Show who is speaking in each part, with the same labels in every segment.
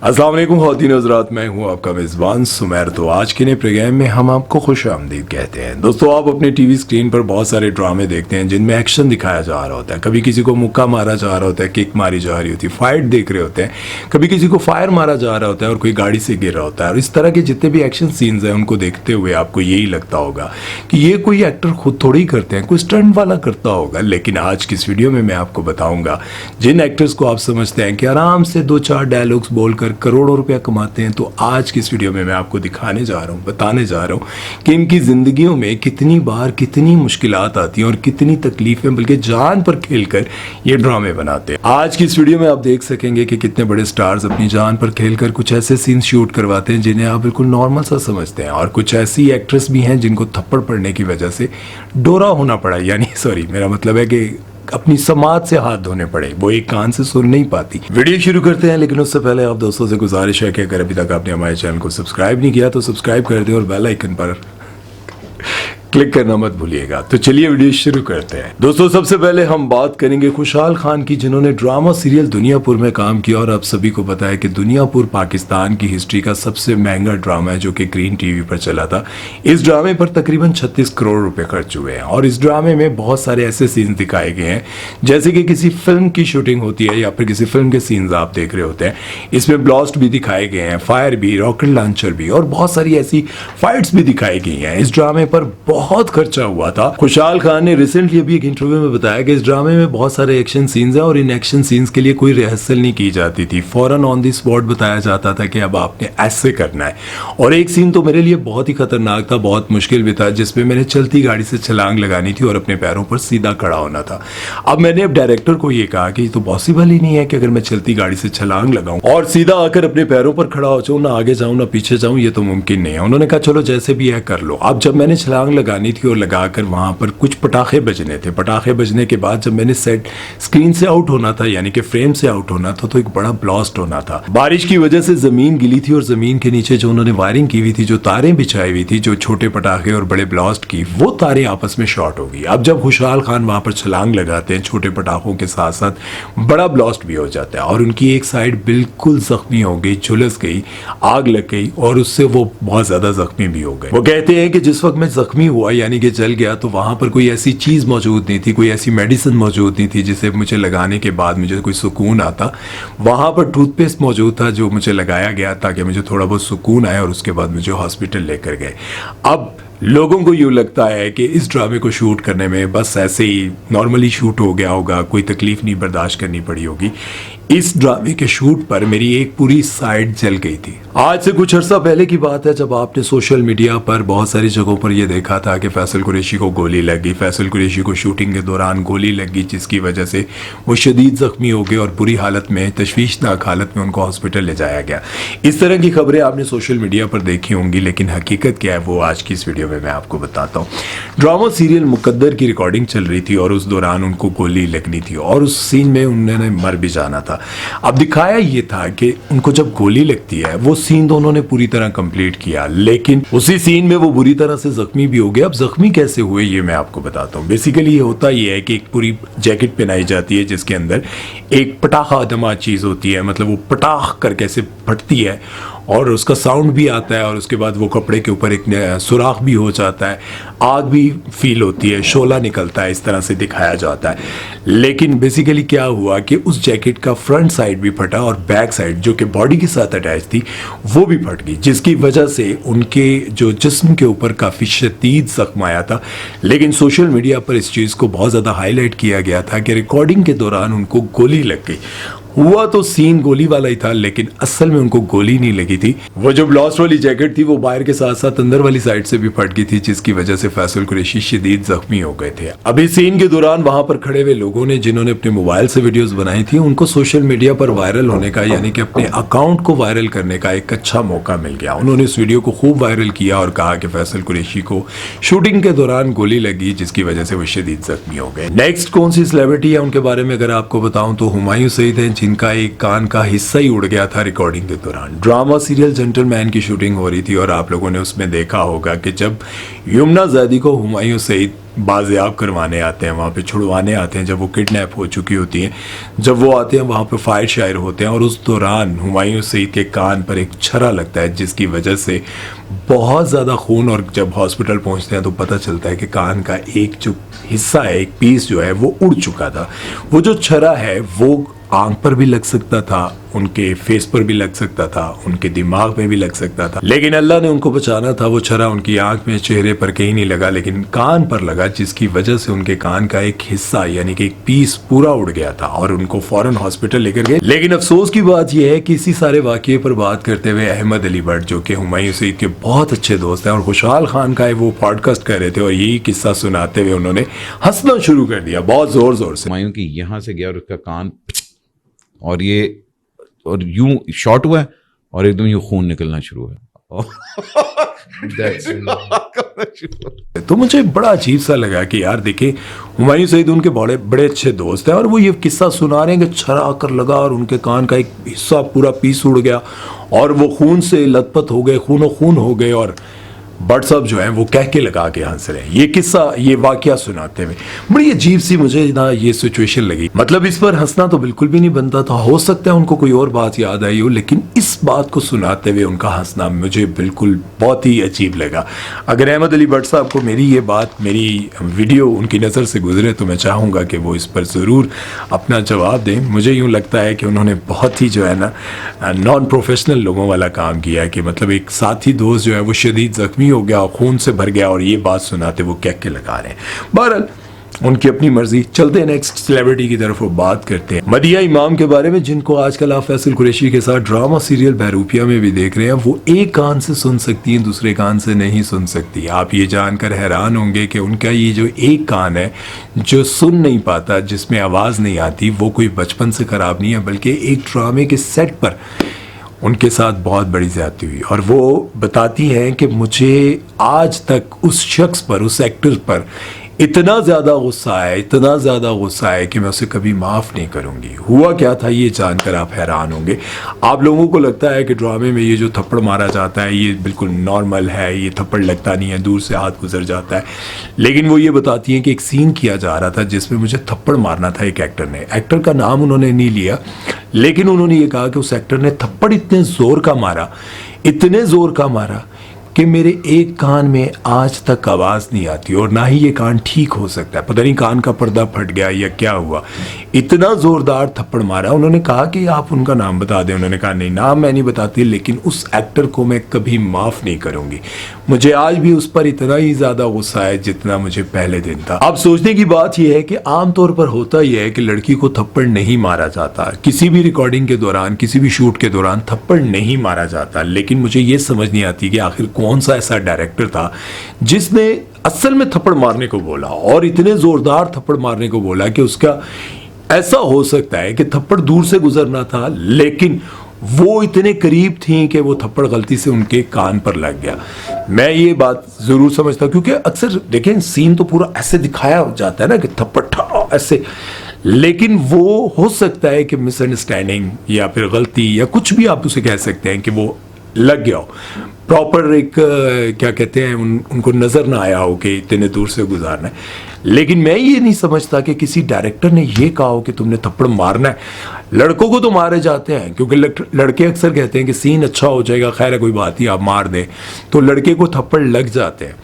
Speaker 1: अस्सलाम वालेकुम ख़वातीन हज़रात, मैं हूं आपका मेज़बान सुमैर। तो आज के नए प्रोग्राम में हम आपको खुश आमदीद कहते हैं। दोस्तों, आप अपने टीवी स्क्रीन पर बहुत सारे ड्रामे देखते हैं जिनमें एक्शन दिखाया जा रहा होता है। कभी किसी को मुक्का मारा जा रहा होता है, किक मारी जा रही होती है, फाइट देख रहे होते हैं, कभी किसी को फायर मारा जा रहा होता है और कोई गाड़ी से गिर रहा होता है। और इस तरह के जितने भी एक्शन सीन्स हैं उनको देखते हुए आपको यही लगता होगा कि ये कोई एक्टर खुद थोड़ी ही करते हैं, कोई स्टंट वाला करता होगा। लेकिन आज की इस वीडियो में मैं आपको बताऊंगा जिन एक्टर्स को आप समझते हैं कि आराम से 2-4 डायलॉग्स बोलकर करोड़ों रुपया कमाते हैं, तो आज की इस वीडियो में मैं आपको दिखाने जा रहा हूँ, बताने जा रहा हूँ कि इनकी जिंदगियों में कितनी बार कितनी मुश्किलात आती हैं और कितनी तकलीफें बल्कि जान पर खेलकर ये ड्रामे बनाते हैं। आज की इस वीडियो में आप देख सकेंगे कि कितने बड़े स्टार्स अपनी जान पर खेलकर कुछ ऐसे सीन शूट करवाते हैं जिन्हें आप बिल्कुल नॉर्मल सा समझते हैं, और कुछ ऐसी एक्ट्रेस भी हैं जिनको थप्पड़ पड़ने की वजह से डोरा होना पड़ा, यानी सॉरी मेरा मतलब है कि अपनी समाज से हाथ धोने पड़े, वो एक कान से सुन नहीं पाती। वीडियो शुरू करते हैं, लेकिन उससे पहले आप दोस्तों से गुजारिश है कि अगर अभी तक आपने हमारे चैनल को सब्सक्राइब नहीं किया तो सब्सक्राइब कर दें और बेल आइकन पर क्लिक करना मत भूलिएगा। तो चलिए वीडियो शुरू करते हैं। दोस्तों, सबसे पहले हम बात करेंगे खुशहाल खान की, जिन्होंने ड्रामा सीरियल दुनियापुर में काम किया। और आप सभी को पता है कि दुनियापुर पाकिस्तान की हिस्ट्री का सबसे महंगा ड्रामा है जो कि ग्रीन टीवी पर चला था। इस ड्रामे पर तकरीबन 36 करोड़ रुपए खर्च हुए हैं और इस ड्रामे में बहुत सारे ऐसे सीन्स दिखाए गए हैं जैसे कि किसी फिल्म की शूटिंग होती है या फिर किसी फिल्म के सीन्स आप देख रहे होते हैं। इसमें ब्लास्ट भी दिखाए गए हैं, फायर भी, रॉकेट लॉन्चर भी, और बहुत सारी ऐसी फाइट्स भी दिखाई गई हैं। इस ड्रामे पर बहुत खर्चा हुआ था। खुशहाल खान ने रिसेंटली अभी एक इंटरव्यू में बताया कि इस ड्रामे में बहुत सारे एक्शन सीन्स हैं और इन एक्शन सीन्स के लिए कोई रिहर्सल नहीं की जाती थी, फौरन ऑन द स्पॉट बताया जाता था कि अब आपने ऐसे करना है। और एक सीन तो मेरे लिए बहुत ही खतरनाक था, बहुत मुश्किल भी था, जिसमें मैंने चलती गाड़ी से छलांग लगानी थी और अपने पैरों पर सीधा खड़ा होना था। अब मैंने अब डायरेक्टर को ये कहा कि ये तो पॉसिबल ही नहीं है कि अगर मैं चलती गाड़ी से छलांग लगाऊं और सीधा आकर अपने पैरों पर खड़ा हो जाऊं, ना आगे जाऊं ना पीछे जाऊं, ये तो मुमकिन नहीं है। उन्होंने कहा चलो जैसे भी है कर लो। अब जब मैंने छलांग लगानी थी और लगाकर वहां पर कुछ पटाखे बजने थे, पटाखे बजने के बाद जब मैंने सेट स्क्रीन से आउट होना था, यानी कि फ्रेम से आउट होना था, तो एक बड़ा ब्लास्ट होना था। बारिश की वजह से जमीन गिली थी और जमीन के नीचे जो उन्होंने वायरिंग की हुई थी, जो तारें बिछाई हुई थी, जो छोटे पटाखे और बड़े ब्लास्ट की, वो तारें आपस में शॉर्ट हो गई। अब जब खुशहाल खान वहां पर छलांग लगाते हैं, छोटे पटाखों के साथ साथ बड़ा ब्लास्ट भी हो जाता है और उनकी एक साइड बिल्कुल जख्मी हो गई, झुलस गई, आग लग गई और उससे वो बहुत ज्यादा जख्मी भी हो गए। वो कहते हैं कि जिस वक्त मैं जख्मी हुआ यानी कि जल गया, तो वहां पर कोई ऐसी चीज मौजूद नहीं थी, कोई ऐसी मेडिसिन मौजूद नहीं थी जिसे मुझे लगाने के बाद मुझे कोई सुकून आता। वहां पर टूथपेस्ट मौजूद था जो मुझे लगाया गया ताकि मुझे थोड़ा बहुत सुकून आए और उसके बाद मुझे हॉस्पिटल लेकर गए। अब लोगों को यूँ लगता है कि इस ड्रामे को शूट करने में बस ऐसे ही नॉर्मली शूट हो गया होगा, कोई तकलीफ नहीं बर्दाश्त करनी पड़ी होगी। इस ड्रामे के शूट पर मेरी एक पूरी साइड जल गई थी। आज से कुछ अर्सा पहले की बात है जब आपने सोशल मीडिया पर बहुत सारी जगहों पर यह देखा था कि फैसल कुरैशी को गोली लग गई, फैसल कुरैशी को शूटिंग के दौरान गोली लग गई, जिसकी वजह से वो शदीद जख्मी हो गए और बुरी हालत में, तशवीशनाक हालत में उनको हॉस्पिटल ले जाया गया। इस तरह की खबरें आपने सोशल मीडिया पर देखी होंगी, लेकिन हकीकत क्या है वो आज की इस वीडियो में मैं आपको बताता हूँ। ड्रामा सीरियल मुकद्दर की रिकॉर्डिंग चल रही थी और उस दौरान उनको गोली लगनी थी और उस सीन में उन्होंने मर भी जाना था। अब दिखाया ये था कि उनको जब गोली लगती है, वो सीन तो उन्होंने पूरी तरह कंप्लीट किया, लेकिन उसी सीन में वो बुरी तरह से जख्मी भी हो गए। अब जख्मी कैसे हुए ये मैं आपको बताता हूँ। बेसिकली ये होता ये है कि एक पूरी जैकेट पहनाई जाती है जिसके अंदर एक पटाखा दमा चीज होती है, मतलब वो पटाख करके ऐसे फटती है और उसका साउंड भी आता है और उसके बाद वो कपड़े के ऊपर एक सुराख भी हो जाता है, आग भी फील होती है, शोला निकलता है, इस तरह से दिखाया जाता है। लेकिन बेसिकली क्या हुआ कि उस जैकेट का फ्रंट साइड भी फटा और बैक साइड जो कि बॉडी के साथ अटैच थी वो भी फट गई, जिसकी वजह से उनके जो जिस्म के ऊपर काफ़ी शदीद जख्म आया था। लेकिन सोशल मीडिया पर इस चीज़ को बहुत ज़्यादा हाईलाइट किया गया था कि रिकॉर्डिंग के दौरान उनको गोली लग गई। हुआ तो सीन गोली वाला ही था, लेकिन असल में उनको गोली नहीं लगी थी। वो जो ब्लास्ट वाली जैकेट थी वो बाहर के साथ साथ अंदर वाली साइड से भी फट गई थी, जिसकी वजह से फैसल कुरैशी शदीद जख्मी हो गए थे। अभी सीन के दौरान वहां पर खड़े हुए लोगों ने, जिन्होंने अपने मोबाइल से वीडियोस बनाई थी, उनको सोशल मीडिया पर वायरल होने का, यानी कि अपने अकाउंट को वायरल करने का एक अच्छा मौका मिल गया। उन्होंने इस वीडियो को खूब वायरल किया और कहा कि फैसल कुरैशी को शूटिंग के दौरान गोली लगी, जिसकी वजह से वो शदीद जख्मी हो गए। नेक्स्ट कौन सी सेलिब्रिटी है उनके बारे में अगर आपको बताऊं तो हुमायूं सईद है, जिनका एक कान का हिस्सा ही उड़ गया था रिकॉर्डिंग के दौरान। ड्रामा सीरियल जेंटलमैन की शूटिंग हो रही थी और आप लोगों ने उसमें देखा होगा कि जब यमुना ज़ैदी को हुमायूं सईद बाजियाब करवाने आते हैं, वहाँ पे छुड़वाने आते हैं जब वो किडनैप हो चुकी होती हैं। जब वो आते हैं वहाँ पे फायर शायर होते हैं और उस दौरान हुमायूं सईद के कान पर एक छर्रा लगता है जिसकी वजह से बहुत ज़्यादा खून, और जब हॉस्पिटल पहुँचते हैं तो पता चलता है कि कान का एक जो हिस्सा है, एक पीस जो है वो उड़ चुका था। वो जो छर्रा है वो आंख पर भी लग सकता था, उनके फेस पर भी लग सकता था, उनके दिमाग में भी लग सकता था, लेकिन अल्लाह ने उनको बचाना था। वो छर्रा उनकी आंख में, चेहरे पर कहीं नहीं लगा, लेकिन कान पर लगा, जिसकी वजह से उनके कान का एक हिस्सा यानी कि एक पीस पूरा उड़ गया था और उनको फौरन हॉस्पिटल लेकर गए। लेकिन अफसोस की बात यह है कि इसी सारे वाकये पर बात करते हुए अहमद अली भट्ट, जो कि हुमायूं सईद के बहुत अच्छे दोस्त हैं और खुशहाल खान का वो पॉडकास्ट कर रहे थे, और यही किस्सा सुनाते हुए उन्होंने हंसना शुरू कर दिया बहुत जोर जोर से।
Speaker 2: हुमायूं की यहाँ से गया और उसका कान और ये और यूं शॉर्ट हुआ है और एकदम यूं खून निकलना शुरू है।
Speaker 1: तो मुझे बड़ा अजीब सा लगा कि यार देखिए, हुमायूं सईद उनके बड़े बड़े अच्छे दोस्त हैं और वो ये किस्सा सुना रहे हैं कि छर्रा आकर लगा और उनके कान का एक हिस्सा पूरा पीस उड़ गया और वो खून से लथपथ हो गए, खूनो खून हो गए, और भट्ट साहब जो हैं वो कह के लगा के हंस रहे हैं। ये किस्सा, ये वाकया सुनाते हुए बड़ी अजीब सी मुझे ना ये सिचुएशन लगी। मतलब इस पर हंसना तो बिल्कुल भी नहीं बनता था। हो सकता है उनको कोई और बात याद आई हो, लेकिन इस बात को सुनाते हुए उनका हंसना मुझे बिल्कुल बहुत ही अजीब लगा। अगर अहमद अली भट्ट साहब को मेरी ये बात, मेरी वीडियो उनकी नज़र से गुजरे तो मैं चाहूँगा कि वो इस पर ज़रूर अपना जवाब दें। मुझे यूँ लगता है कि उन्होंने बहुत ही जो है ना नॉन प्रोफेशनल लोगों वाला काम किया है कि मतलब एक साथी दोस्त जो है वो शदीद ज़ख्मी हो गया, खून से भर गया और ये बात सुनाते वो कह के लगा रहे हैं। बहरहाल उनकी अपनी मर्जी। चलते हैं नेक्स्ट सेलिब्रिटी की तरफ, वो बात करते हैं मदिया इमाम के बारे में, जिनको आजकल आप फैसल कुरैशी के साथ ड्रामा सीरियल बहरूपिया में भी देख रहे हैं। वो एक कान से सुन सकती हैं, दूसरे कान से नहीं सुन सकती। आप ये जानकर हैरान होंगे कि उनका ये जो एक कान है जो सुन नहीं पाता, जिसमें आवाज़ नहीं आती, वो कोई बचपन से ख़राब नहीं है, बल्कि एक ड्रामे के सेट पर उनके साथ बहुत बड़ी ज़्यादती हुई। और वो बताती हैं कि मुझे आज तक उस शख्स पर, उस एक्टर पर इतना ज़्यादा गुस्सा है, इतना ज़्यादा गुस्सा है कि मैं उसे कभी माफ़ नहीं करूँगी। हुआ क्या था ये जानकर आप हैरान होंगे। आप लोगों को लगता है कि ड्रामे में ये जो थप्पड़ मारा जाता है ये बिल्कुल नॉर्मल है, ये थप्पड़ लगता नहीं है, दूर से हाथ गुजर जाता है, लेकिन वो ये बताती हैं कि एक सीन किया जा रहा था जिसमें मुझे थप्पड़ मारना था एक एक्टर ने। एक्टर का नाम उन्होंने नहीं लिया, लेकिन उन्होंने ये कहा कि उस एक्टर ने थप्पड़ इतने ज़ोर का मारा, इतने ज़ोर का मारा कि मेरे एक कान में आज तक आवाज़ नहीं आती और ना ही ये कान ठीक हो सकता है। पता नहीं कान का पर्दा फट गया या क्या हुआ, इतना ज़ोरदार थप्पड़ मारा। उन्होंने कहा कि आप उनका नाम बता दें। उन्होंने कहा नहीं, नाम मैं नहीं बताती, लेकिन उस एक्टर को मैं कभी माफ़ नहीं करूँगी। मुझे आज भी उस पर इतना ही ज़्यादा गुस्सा है जितना मुझे पहले दिन था। अब सोचने की बात यह है कि आमतौर पर होता यह है कि लड़की को थप्पड़ नहीं मारा जाता, किसी भी रिकॉर्डिंग के दौरान, किसी भी शूट के दौरान थप्पड़ नहीं मारा जाता। लेकिन मुझे ये समझ नहीं आती कि आखिर कौन सा ऐसा डायरेक्टर था जिसने असल में थप्पड़ मारने को बोला और इतने जोरदार थप्पड़ मारने को बोला कि उसका ऐसा हो सकता है कि थप्पड़ दूर से गुजरना था, लेकिन वो इतने करीब थी कि वो थप्पड़ गलती से उनके कान पर लग गया। मैं ये बात जरूर समझता हूं, क्योंकि अक्सर देखें सीन तो पूरा ऐसे दिखाया जाता है ना कि थप्पड़ ऐसे, लेकिन वो हो सकता है कि मिसअंडरस्टैंडिंग या फिर गलती या कुछ भी आप उसे कह सकते हैं कि वो लग गया हो, प्रॉपर एक क्या कहते हैं उनको नज़र ना आया हो कि इतने दूर से गुजारना है। लेकिन मैं ये नहीं समझता कि किसी डायरेक्टर ने ये कहा हो कि तुमने थप्पड़ मारना है। लड़कों को तो मारे जाते हैं क्योंकि लड़के अक्सर कहते हैं कि सीन अच्छा हो जाएगा, खैर है कोई बात नहीं, आप मार दें, तो लड़के को थप्पड़ लग जाते हैं।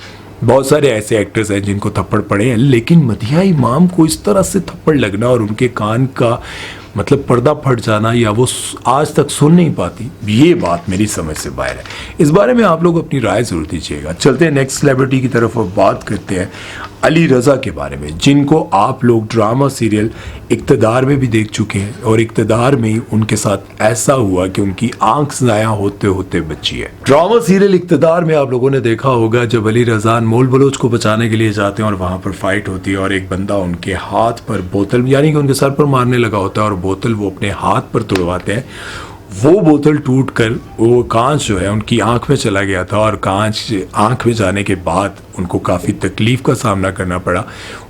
Speaker 1: बहुत सारे ऐसे एक्टर्स हैं जिनको थप्पड़ पड़े हैं, लेकिन मदिया इमाम को इस तरह से थप्पड़ लगना और उनके कान का मतलब पर्दा फट जाना या वो आज तक सुन नहीं पाती, ये बात मेरी समझ से बाहर है। इस बारे में आप लोग अपनी राय जरूर दीजिएगा। चलते हैं नेक्स्ट सेलिब्रिटी की तरफ और बात करते हैं अली रज़ा के बारे में, जिनको आप लोग ड्रामा सीरियल इक़्तिदार में भी देख चुके हैं और इक़्तिदार में उनके साथ ऐसा हुआ कि उनकी आंख ज़ाया होते होते बची है। ड्रामा सीरियल इक़्तिदार में आप लोगों ने देखा होगा जब अली रज़ा मोल बलोच को बचाने के लिए जाते हैं और वहाँ पर फाइट होती है और एक बंदा उनके हाथ पर बोतल यानी कि उनके सर पर मारने लगा होता है और बोतल वो अपने हाथ पर तुड़वाते हैं। वो बोतल टूट कर वो कांच जो है उनकी आंख में चला गया था और कांच आंख में जाने के बाद उनको काफ़ी तकलीफ का सामना करना पड़ा।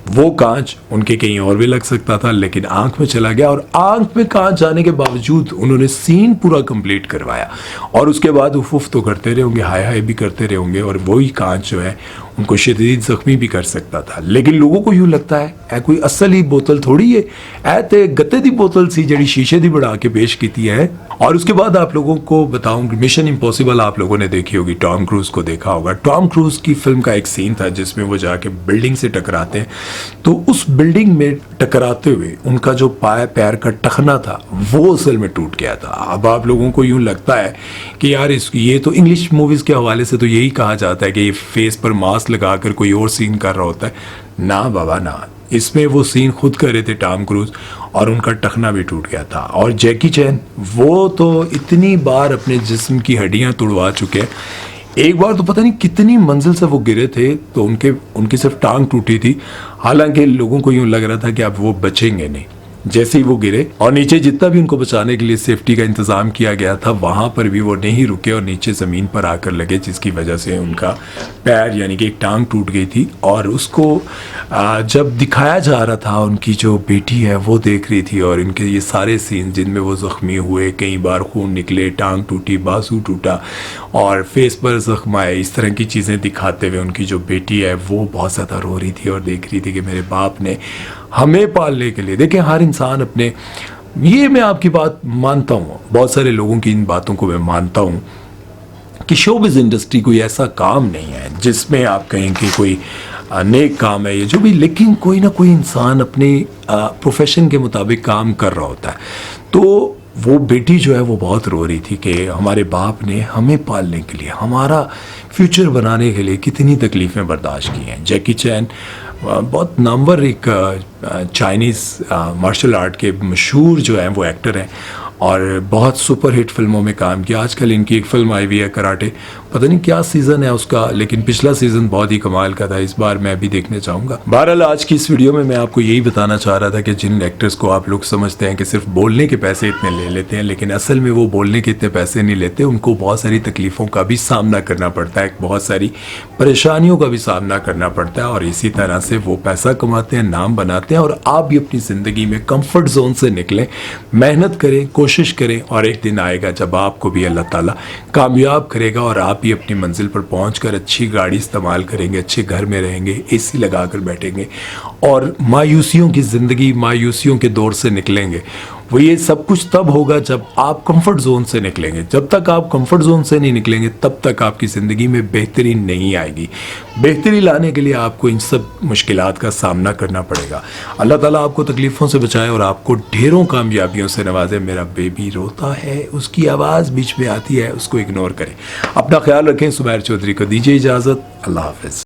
Speaker 1: वो कांच उनके कहीं और भी लग सकता था, लेकिन आंख में चला गया और आंख में कांच जाने के बावजूद उन्होंने सीन पूरा कंप्लीट करवाया। और उसके बाद उफ तो करते रहे होंगे, हाय हाय भी करते रहे होंगे, और वही कांच जो है उनको शदीद जख्मी भी कर सकता था। लेकिन लोगों को यूं लगता है ऐ कोई असल ही बोतल थोड़ी है, ऐ ते गत्ते दी बोतल सी जड़ी शीशे दी बना के पेश की है। और उसके बाद आप लोगों को बताऊं, मिशन इम्पॉसिबल आप लोगों ने देखी होगी, टॉम क्रूज को देखा होगा। टॉम क्रूज की फिल्म का एक सीन था जिसमें वो जाके बिल्डिंग से टकराते हैं, तो उस बिल्डिंग में टकराते हुए उनका जो पैर का टखना था वो असल में टूट गया था। अब आप लोगों को यूं लगता है कि यार ये तो इंग्लिश मूवीज के हवाले से तो यही कहा जाता है कि ये फेस पर मास्क लगाकर कोई और सीन कर रहा होता है। ना बाबा ना, इसमें वो सीन खुद कर रहे थे टॉम क्रूज और उनका टखना भी टूट गया था। और जैकी चैन वो तो इतनी बार अपने जिस्म की हड्डियां तुड़वा चुके हैं। एक बार तो पता नहीं कितनी मंजिल से वो गिरे थे तो उनकी सिर्फ टांग टूटी थी, हालांकि लोगों को यूं लग रहा था कि अब वो बचेंगे नहीं। जैसे ही वो गिरे और नीचे जितना भी उनको बचाने के लिए सेफ्टी का इंतजाम किया गया था वहां पर भी वो नहीं रुके और नीचे ज़मीन पर आकर लगे, जिसकी वजह से उनका पैर यानी कि एक टांग टूट गई थी। और उसको जब दिखाया जा रहा था, उनकी जो बेटी है वो देख रही थी और इनके ये सारे सीन जिनमें वो ज़ख्मी हुए, कई बार खून निकले, टांग टूटी, बाजू टूटा और फेस पर जख्म आए, इस तरह की चीज़ें दिखाते हुए उनकी जो बेटी है वो बहुत ज़्यादा रो रही थी और देख रही थी कि मेरे बाप ने हमें पालने के लिए। देखिए हर इंसान अपने, ये मैं आपकी बात मानता हूँ, बहुत सारे लोगों की इन बातों को मैं मानता हूँ कि शोबिज़ इंडस्ट्री कोई ऐसा काम नहीं है जिसमें आप कहें कि कोई नेक काम है ये जो भी, लेकिन कोई ना कोई इंसान अपने प्रोफेशन के मुताबिक काम कर रहा होता है। तो वो बेटी जो है वो बहुत रो रही थी कि हमारे बाप ने हमें पालने के लिए, हमारा फ्यूचर बनाने के लिए कितनी तकलीफ़ें बर्दाश्त की हैं। जैकी चैन बहुत नामवर एक चाइनीज़ मार्शल आर्ट के मशहूर जो हैं वो एक्टर हैं और बहुत सुपर हिट फिल्मों में काम किया। आजकल इनकी एक फिल्म आई हुई है कराटे, पता नहीं क्या सीज़न है उसका, लेकिन पिछला सीज़न बहुत ही कमाल का था, इस बार मैं भी देखने चाहूँगा। बहरहाल आज की इस वीडियो में मैं आपको यही बताना चाह रहा था कि जिन एक्टर्स को आप लोग समझते हैं कि सिर्फ बोलने के पैसे इतने ले लेते हैं, लेकिन असल में वो बोलने के इतने पैसे नहीं लेते, उनको बहुत सारी तकलीफ़ों का भी सामना करना पड़ता है, बहुत सारी परेशानियों का भी सामना करना पड़ता है और इसी तरह से वो पैसा कमाते हैं, नाम बनाते हैं। और आप भी अपनी ज़िंदगी में कंफर्ट जोन से निकलें, मेहनत करें, कोशिश करें और एक दिन आएगा जब आपको भी अल्लाह ताला कामयाब करेगा और आप भी अपनी मंजिल पर पहुंचकर अच्छी गाड़ी इस्तेमाल करेंगे, अच्छे घर में रहेंगे, एसी लगाकर बैठेंगे और मायूसियों की ज़िंदगी, मायूसियों के दौर से निकलेंगे। वो ये सब कुछ तब होगा जब आप कंफर्ट जोन से निकलेंगे। जब तक आप कंफर्ट जोन से नहीं निकलेंगे तब तक आपकी ज़िंदगी में बेहतरी नहीं आएगी। बेहतरी लाने के लिए आपको इन सब मुश्किलात का सामना करना पड़ेगा। अल्लाह ताला आपको तकलीफ़ों से बचाए और आपको ढेरों कामयाबियों से नवाजे। मेरा बेबी रोता है, उसकी आवाज़ बीच में आती है, उसको इग्नोर करें। अपना ख्याल रखें। सुमैर चौधरी को दीजिए इजाज़त। अल्लाह हाफ़िज़।